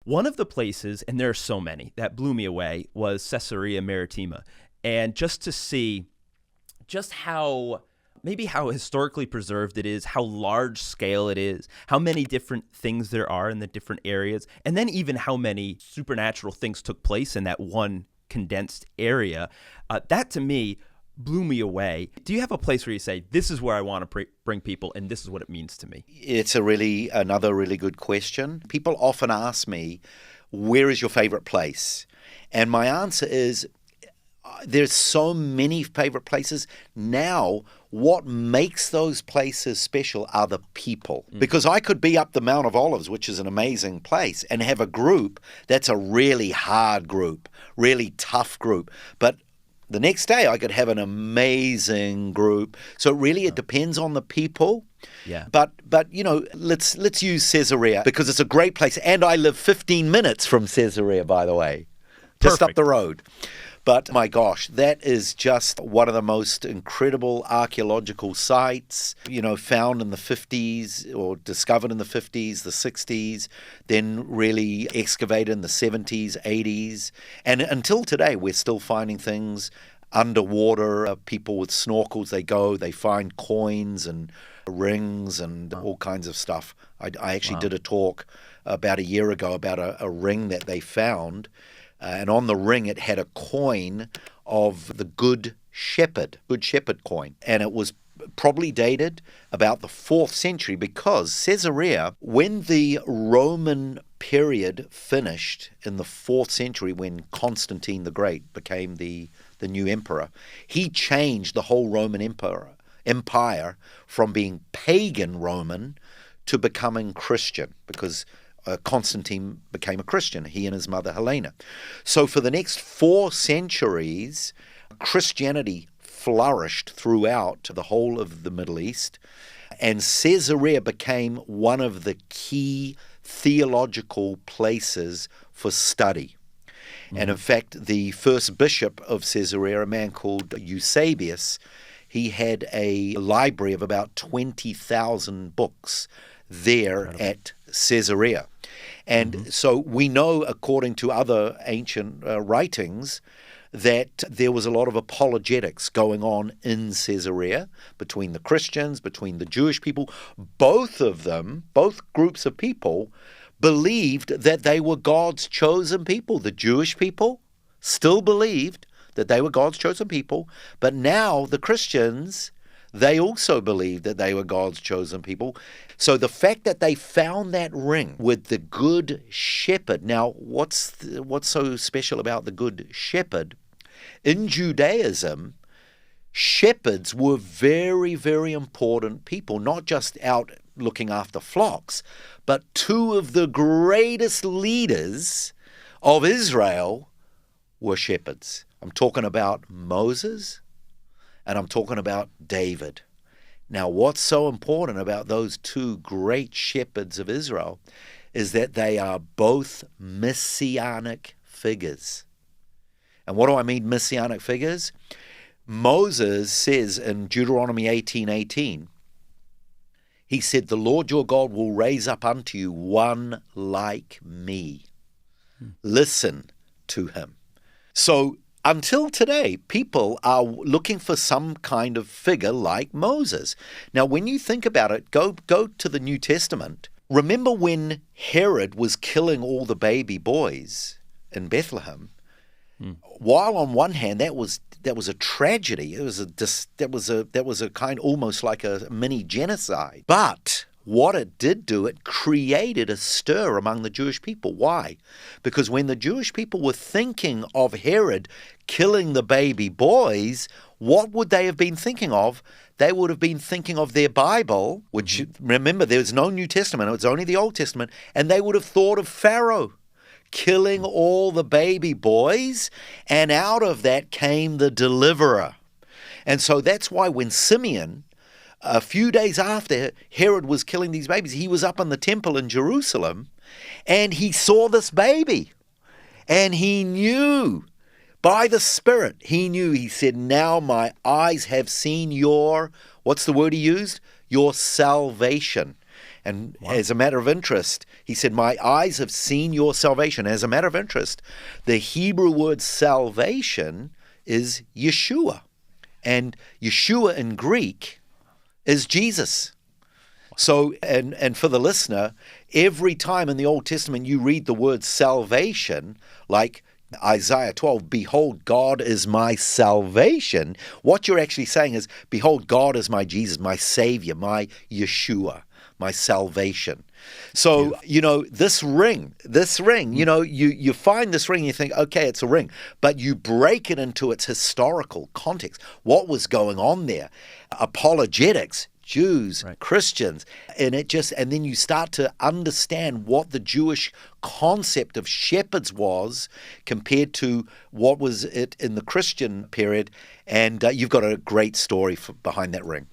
One of the places, and there are so many, that blew me away was Caesarea Maritima. And just to see just how historically preserved it is, how large scale it is, how many different things there are in the different areas, and then even how many supernatural things took place in that one condensed area, that to me blew me away. Do you have a place where you say, this is where I want to bring people and this is what it means to me? It's another really good question. People often ask me, where is your favorite place? And my answer is, there's so many favorite places. Now, what makes those places special are the people. Because I could be up the Mount of Olives, which is an amazing place, and have a group that's a really hard group, really tough group. But the next day, I could have an amazing group. So really, it depends on the people. Yeah. But let's use Caesarea because it's a great place. And I live 15 minutes from Caesarea, by the way, just up the road. But my gosh, that is just one of the most incredible archaeological sites, found in the 50s or discovered in the 50s, the 60s, then really excavated in the 70s, 80s. And until today, we're still finding things underwater. People with snorkels, they find coins and rings and all kinds of stuff. I actually did a talk about a year ago about a ring that they found. And on the ring, it had a coin of the Good Shepherd coin. And it was probably dated about the 4th century because Caesarea, when the Roman period finished in the 4th century, when Constantine the Great became the new emperor, he changed the whole Roman empire from being pagan Roman to becoming Christian because Constantine became a Christian, he and his mother Helena. So for the next 4 centuries, Christianity flourished throughout the whole of the Middle East, and Caesarea became one of the key theological places for study. And in fact, the first bishop of Caesarea, a man called Eusebius, he had a library of about 20,000 books there at Caesarea. And so we know, according to other ancient writings, that there was a lot of apologetics going on in Caesarea between the Christians, between the Jewish people. Both groups of people, believed that they were God's chosen people. The Jewish people still believed that they were God's chosen people, but now the Christians, they also believed that they were God's chosen people. So the fact that they found that ring with the Good Shepherd. Now, what's so special about the Good Shepherd? In Judaism, shepherds were very, very important people, not just out looking after flocks, but two of the greatest leaders of Israel were shepherds. I'm talking about Moses and I'm talking about David. Now, what's so important about those two great shepherds of Israel is that they are both messianic figures. And what do I mean messianic figures? Moses says in Deuteronomy 18:18, he said, "The Lord your God will raise up unto you one like me. Listen to him." So until today, people are looking for some kind of figure like Moses. Now, when you think about it, go to the New Testament. Remember when Herod was killing all the baby boys in Bethlehem? While on one hand that was a tragedy, that was a kind almost like a mini genocide. But what it did do, it created a stir among the Jewish people. Why? Because when the Jewish people were thinking of Herod killing the baby boys, what would they have been thinking of? They would have been thinking of their Bible, which, remember, there was no New Testament, it was only the Old Testament, and they would have thought of Pharaoh killing all the baby boys, and out of that came the deliverer. And so that's why when Simeon, a few days after Herod was killing these babies, he was up in the temple in Jerusalem, and he saw this baby, and he knew by the Spirit, he said, "Now my eyes have seen your," what's the word he used? Your salvation. And as a matter of interest, he said, my eyes have seen your salvation. As a matter of interest, the Hebrew word salvation is Yeshua. And Yeshua in Greek is Jesus. So, and for the listener, every time in the Old Testament you read the word salvation, like Isaiah 12, behold, God is my salvation, what you're actually saying is, behold, God is my Jesus, my Savior, my Yeshua, my salvation. So, this ring, you find this ring, you think, okay, it's a ring, but you break it into its historical context. What was going on there? Apologetics, Jews, right. Christians, and then you start to understand what the Jewish concept of shepherds was compared to what was it in the Christian period, and you've got a great story behind that ring.